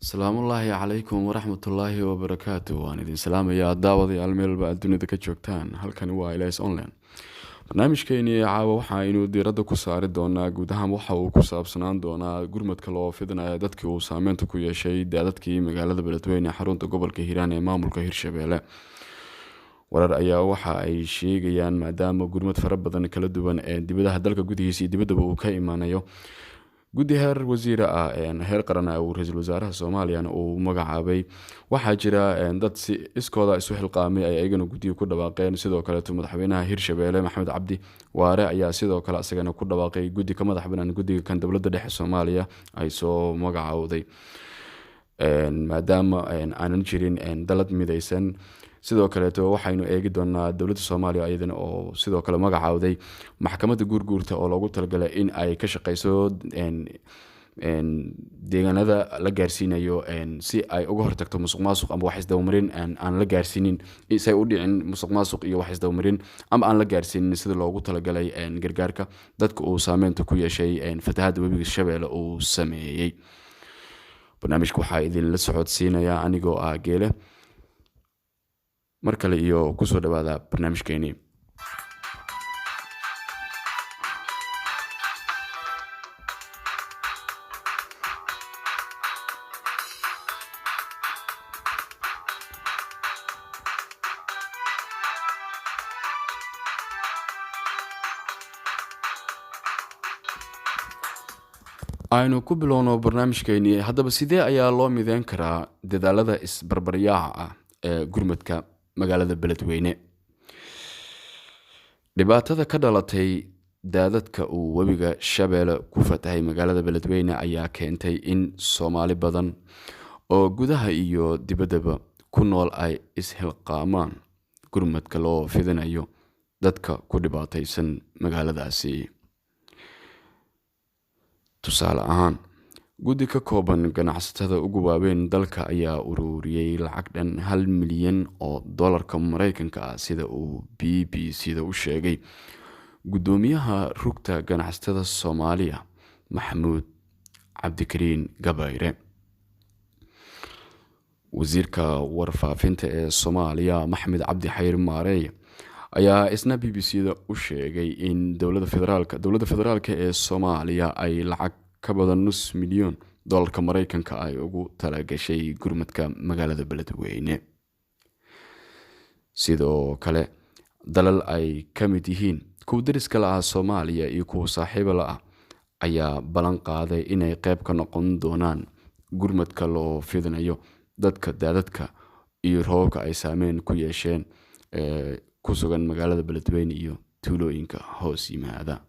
Salaamullaahi calaykum waraxmatullaahi wabarakaatu. Waan idin salaamayaa daawadayaal meel walba aad dunida ka joogtaan. Halkani waa Ilays Online. Barnaamijkeennii caawa waxa aynu diiradda ku saari doonaa guud ahaan waxa uu ku saabsanaan doonaa gurmadka loo fidinayo dadkii uu saameynta ku yeeshay daadadkii magaalada Beledweyne xarunta gobolka Hiiraan ee maamulka Hirshabeelle. Warar ayaa waxa ay sheegayaan maadaama gurmad fara badan kala duwan ee dibadaha dalka gudihiisa iyo dibaddaba uu ka imaanayo guddi heer wasiir ah heer qaran ah uu ra'iisul wasaaraha Soomaaliya uu magacaabay. Waxaa jira dad si iskooda isu xilqaamay ay ayagana guddiga ku dhawaaqeen. Sidoo kale madaxweynaha Hirshabeelle Maxamed Cabdi Waare ayaa sidoo kale asagana ku dhawaaqay guddi ka madax bannaan guddiga kan dowladda dhexe Soomaaliya ay soo magacawday maadaama aanan jirin dalad midaysan. Sidoo kale waxaynu eegi doonaa dowladda Soomaaliya ayadana oo sidoo kale magacawday maxkamadda guurguurta oo loogu talagalay in ay ka shaqeyso deegaanada la gaarsiinayo si ay uga hortagto musuqmaasuq ama wax isdabamarin aan la gaarsiinin si ay u dhicin musuqmaasuq iyo wax isdabamarin ama aan la gaarsiinin sida loogu talagalay gargaarka dadka uu saameynta ku yeeshay fatahaadda webiga Shabeelle uu sameeyay. Barnaamijka waxaa idin la socodsiinaya anigoo ah Geele. Mar kale iyo ku soo dhawaada barnaamijkeennii. aynu ku bilowno barnaamijkeennii. Haddaba sidee ayaa loo mideyn karaa dadaalada isbarbaryaaca ah ee gurmadka magaalada Beledweyne? Dhibaatada ka dhalatay daadadka uu webiga Shabeelle ku fatahay magaalada Beledweyne ayaa keentay in Soomaali badan oo gudaha iyo dibaddaba ku nool ay is-xilqaamaan gurmadka loo fidinayo dadka ku dhibaataysan magaaladaasi. Tusaale ahaan, guddi ka kooban ganacsatada ugu waaweyn dalka ayaa ururiyay lacag dhan 1 milyan oo dollarka Mareykanka ah sida uu BBC-da u sheegay guddoomiyaha rugta ganacsatada Soomaaliya Maxamuud Cabdikariin Gabayre. Wasiirka warfaafinta ee Soomaaliya Maxamed Cabdi Xayir Maareey ayaa isna BBC-da u sheegay in dowladda federaalka ee Soomaaliya ay lacag ka badan nus milyan dollarka Mareykanka ay ugu talagashay gurmadka magaalada Beledweyne. Sidoo kale dalal ay ka mid yihiin kuwa dariska la ah Soomaaliya iyo kuwa saaxiibo la ah ayaa ballan qaaday inay qayb ka noqon doonaan gurmadka loo fidinayo dadka daadadka iyo roobabka ay saameyn ku yeesheen ku sugan magaalada Beledweyne iyo tuulooyinka hoos yimaada.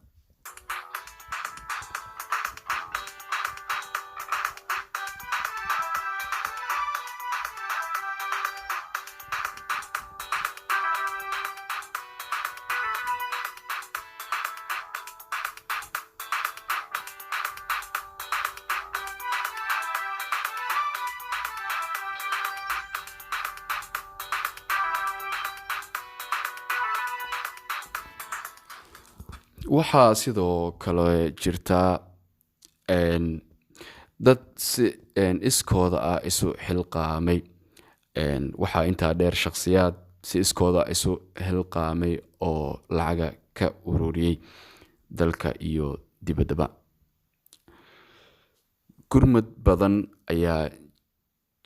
Waxaa sidoo kale jirta dad si iskooda ah isu xilqaamay. Waxaa intaa dheer shakhsiyaad si iskooda isu xilqaamay oo lacaga ka ururiyay dalka iyo dibaddaba. Gurmad badan ayaa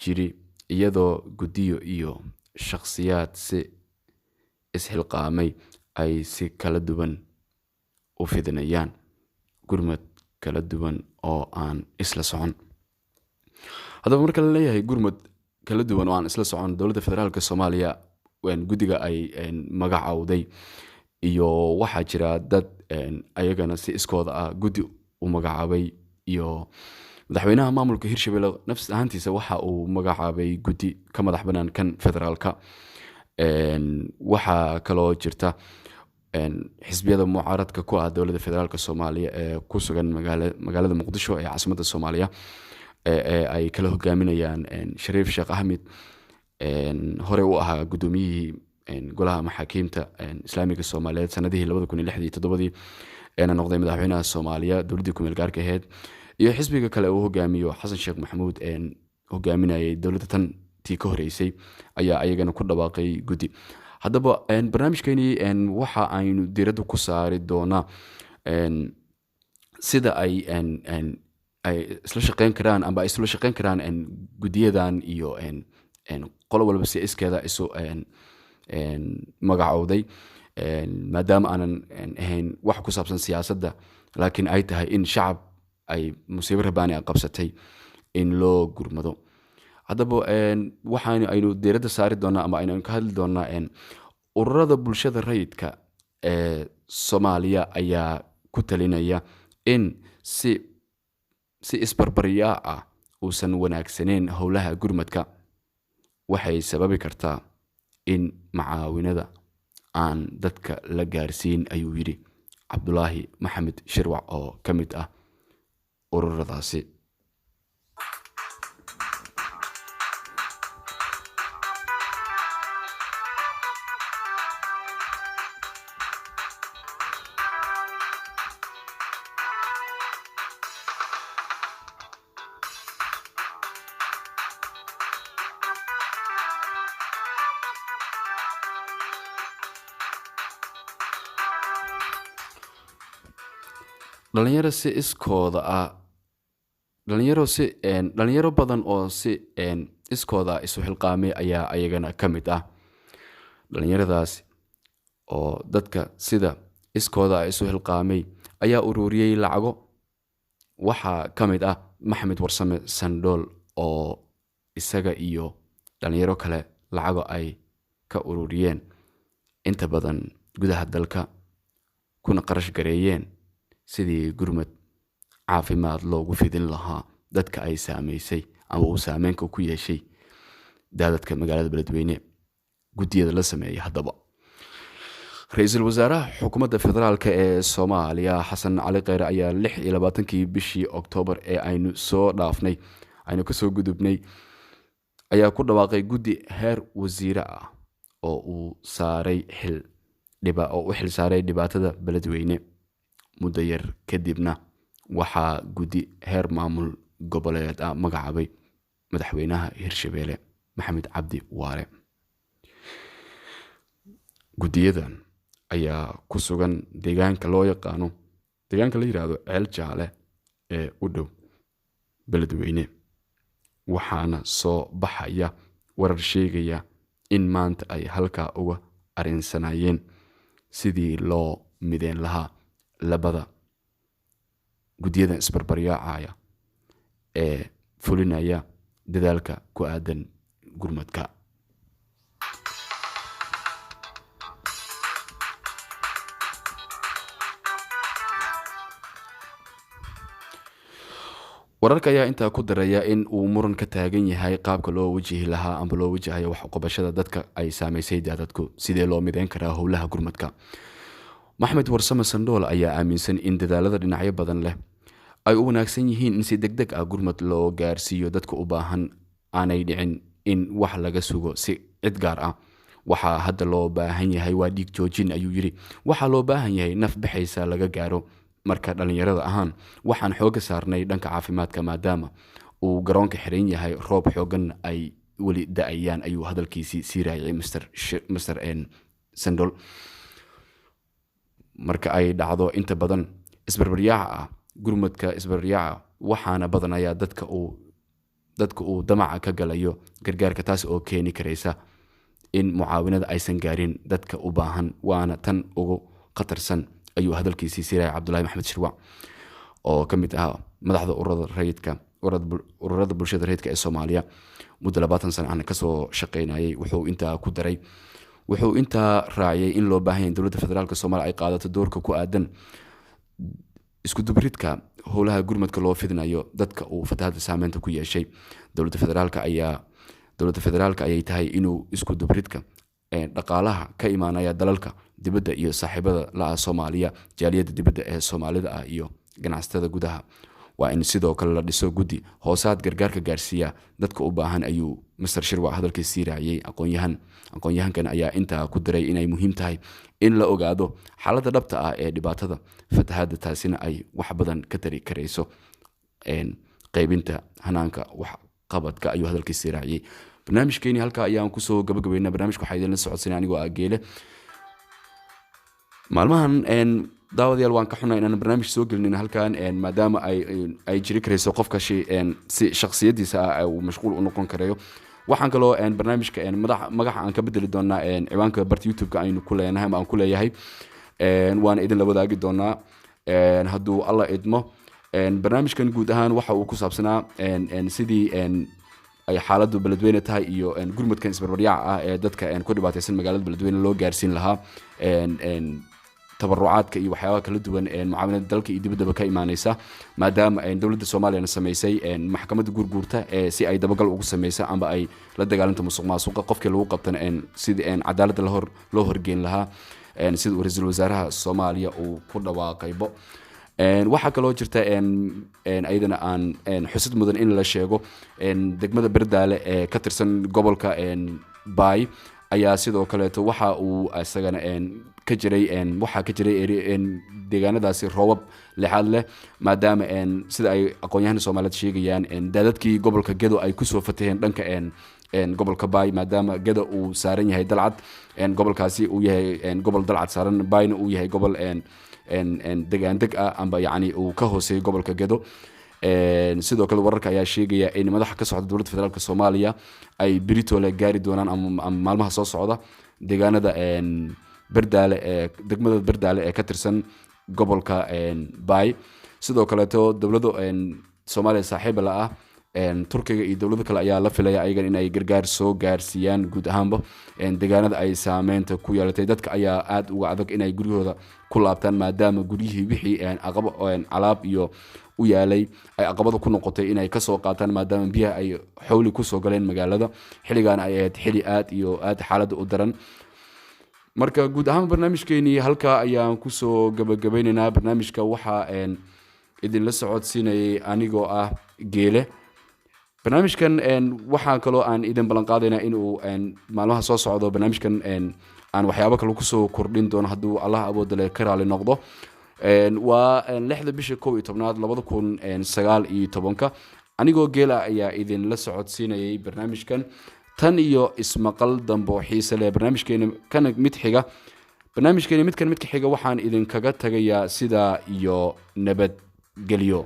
jiri iyadoo guddiyo iyo shakhsiyaad si isxilqaamay ay si kala duwan u fidinayaan gurmad kala duwan oo aan isla socon. Haddaba marka la leeyahay gurmad kala duwan oo aan isla socon, dowladda federaalka Soomaaliya guddiga ay magacawday iyo waxaa jira dad ayagana si iskooda ah guddi u magacaabay iyo madaxweynaha maamulka Hirshabeelle nafs ahaantiisa waxa uu magacaabay guddi ka madax bannaan kan federaalka. Waxaa kaloo jirta xisbiyada mucaaradka ku ah dowladda federaalka Soomaaliya ee ku sugan magaalada Muqdisho ee caasimadda Soomaaliya ee ay kala hogaaminayaan Shariif Sheekh Axmed hore u ahaa guddoomiyihii golaha maxaakiimta Islaamiga Soomaaliyeed sanadihii 2006 iyo 2007 eena noqday madaxweynaha Soomaaliya dowladdii ku meel gaarka ahayd, iyo xisbiga kale uu hogaamiyo Xasan Sheekh Maxamuud hogaaminayay dowladda tan tii ka horeysay ayaa ayagana ku dhawaaqay guddi. haddaba barnaamijkeeni waxa aynu diiradda ku saari doonaa sida ay isla shaqeyn karaan amba ay isla shaqeyn karaan guddiyadan iyo qolo walba si iskeeda isu magacowday, maadaama aanan ahayn wax ku saabsan siyaasadda, laakiin ay tahay in shacab ay musiibo rabaani a qabsatay in loo gurmado. haddaba waxaan aynu diiradda saari doonaa ama aynu ka hadli doonaa ururada bulshada rayidka ee Soomaaliya ayaa ku talinaya in si isbarbaryaa ah uusan wanaagsaneyn howlaha gurmadka. waxay sababi kartaa in macaawinada aan dadka la gaarsiin, ayuu yidhi Cabdulaahi Maxamed Shirwac oo ka mid ah ururadaasi. dhalinyaro badan oo si iskooda isu xilqaamay ayaa ayagana ka mid ah. dhalinyaradaas oo dadka sida iskooda isu xilqaamay ayaa ururiyey lacago. waxaa ka mid ah Maxamed Warsame Sandhool oo isaga iyo dhalinyaro kale lacago ay ka ururiyeen inta badan gudaha dalka, kuna qarash gareeyeen sidii gurmad caafimaad loogu fidin lahaa dadka ay saameysay ama uu saameynka ku yeeshay daadadka magaalada Beledweyne. guddiyada la sameeyay haddaba ra-iisul wasaaraha xukuumadda federaalka ee Soomaaliya Xasan Cali Kheyre ayaa 26 bishii Oktoobar ee aynu soo dhaafnay aynu kasoo gudubnay ayaa ku dhawaaqay guddi heer wasiire ah oo uu xil saaray dhibaatada Beledweyne. muddo yar kadibna waxaa guddi heer maamul goboleed ah magacaabay madaxweynaha Hirshabelle Maxamed Cabdi Waare. guddiyadan ayaa ku sugan deegaanka la yiraahdo Ceel Jaale ee u dhow Beledweyne, waxaana soo baxaya warar sheegaya in maanta ay halkaa uga arinsanayeen sidii loo mideyn lahaa labada guddiyadan isbarbaryaacaya ee fulinaya dadaalka ku aadan gurmadka. wararka ayaa intaa ku daraya in uu muran ka taagan yahay qaabka loo wajihi lahaa ama loo wajahayo wax u qabashada dadka ay saameysay daadadku, sidee loo mideyn karaa howlaha gurmadka. Maxamed Warsame Sandhool ayaa aaminsan in dadaalada dhinacyo badan leh ay u wanaagsan yihiin in si degdeg ah gurmad loo gaarsiiyo dadka u baahan, aanay dhicin in wax laga sugo si cid gaar ah. waxaa hadda loo baahan yahay waa dhiig joojin, ayuu yidhi. waxaa loo baahan yahay naf baxaysa laga gaaro. marka dhalinyarada ahaan waxaan xooga saarnay dhanka caafimaadka maadaama uu garoonka xiran yahay, roob xoogan ay weli da-ayaan, ayuu hadalkiisii sii raaciyay Mr. Sandhool. marka ay dhacdo inta badan gurmadka isbarbaryaaca, waxaana badanayaa dadka uu damaca ka galayo gargaarka, taas oo keeni karaysa in mucaawinada aysan gaarin dadka u baahan, waana tan ugu khatarsan, ayuu hadalkiisii sii raaciyay Cabdulaahi Maxamed Shirwac oo ka mid ah madaxda ururada bulshada rayidka ee Soomaaliya muddo 20 sano aan kasoo shaqeynayay. wuxuu intaa raaciyay in loo baahan yahay dowladda federaalka Soomaaliya ay qaadato doorka ku aadan isku dubridka howlaha gurmadka loo fidinayo dadka uu fatahaadda saameynta ku yeeshay. dowladda federaalka ayay tahay inuu isku dubridka dhaqaalaha ka imaanaya dalalka dibadda iyo saaxiibada la Soomaaliya, jaaliyadda dibadda ee Soomaalida ah iyo ganacsatada gudaha. waa in sidoo kale la dhiso guddi hoosaad gargaarka gaarsiiya dadka u baahan, ayuu Mr. Shirwac hadalkiisa sii raaciyay. aqoon-yahankan ayaa intaa ku daray inay muhiim tahay in la ogaado xaaladda dhabta ah ee dhibaatada fatahaadda, taasina ay wax badan ka tari karayso qaybinta hanaanka wax qabadka ayuu hadalkiisa raaciyay. barnaamijkeeni halka ayaan kusoo gabagabeynaa. barnaamijka waxaa idinla socodsanay anigoo Geele. maalmahan daawadayaal waan ka xunaa inaan barnaamij soo gelinin halkan maadaama ay jiri karayso qofka si shakhsiyadiisa uu mashquul u noqon karayo. waxaan kaloo barnaamijka magaca aan ka bedeli doonaa ciwaanka barta YouTube-ka aynu ku leenahay ama aan ku leeyahay waana idin la wadaagi doonaa hadduu alla idmo. barnaamijkan guud ahaan waxa uu ku saabsanaa sidii ay xaaladdu beledweyne tahay iyo gurmadkan isbarbaryaaca ah ee dadka ku dhibaataysan magaalada beledweyne loo gaarsiin lahaa tabarucaadka iyo waxyaabaha kala duwan mucaawanada dalka iyo dibaddaba ka imaanaysa maadaama dowladda Soomaaliya samaysay maxkamadda gurguurta si ay dabagal ugu samaysa amba ay la dagaalanto musuqmaasuqa qofkii lagu qabtana sidii cadaaladda loo horgeyn lahaa sida uu ra'iisul wasaaraha Soomaaliya uu ku dhawaaqaybo. waxaa kaloo jirta ayadana aan xusid mudan in la sheego degmada Bardaale ee ka tirsan gobolka Bay ayaa sidoo kaleeto waxa uu asagana ka jiray deegaanadaasi roobab lixaad leh maadaama sida ay aqoon-yahanada Soomaaliyeed sheegayaan daadadkii gobolka Gedo ay kusoo fataheen dhanka gobolka Bay maadaama Gedo uu saaran yahay dalcad gobolkaasi uu yahay gobol dalcad saaran Bayna uu yahay gobol degaandeg ah amba yacni uu ka hooseeyo gobolka Gedo. sidoo kale wararka ayaa sheegaya in madaxa ka socda dowladda federaalka Soomaaliya ay Britole gaari doonaan ama maalmaha soo socda deegaanada Bardaale degmada Bardaale ee ka tirsan gobolka Bay. sidoo kale dowladda Soomaaliya saaxiib la ah Turkiga iyo dowladda kale ayaa la filaya ayagan in ay gargaar soo gaarsiiyaan guud ahaanba deegaanada ay saameynta ku yeelatay. dadka ayaa aad uga adag inay guryahooda ku laabtaan maadaama guryihii wixii alaab iyo u yaalay ay aqabada ku noqotay inay ka soo qaataan maadaama biyaha ay xawli ku soo galeen magaalada xilligan ay ahayd xilli aad xaaladda u daran. marka guud ahaan barnaamijkeeni halka ayaan kusoo gabagabaynaynaa. barnaamijka waxaa idinla socodsiinayay anigoo Geele. barnaamijkan waxaa kaloo aan idin ballan qaadaynaa inuu maalmaha soo socdo barnaamijkan aan waxyaabo kale kusoo kordhin doono hadduu Allah awoodale ka raali noqdo. waa 6 bisha 11 2019 anigoo Geela ayaa idinla socodsiinayay barnaamijkan. tan iyo ismaqal dambo xiise leh. barnaamijkeena mid ka xiga waxaan idinkaga tagayaa sida iyo nabadgelyo.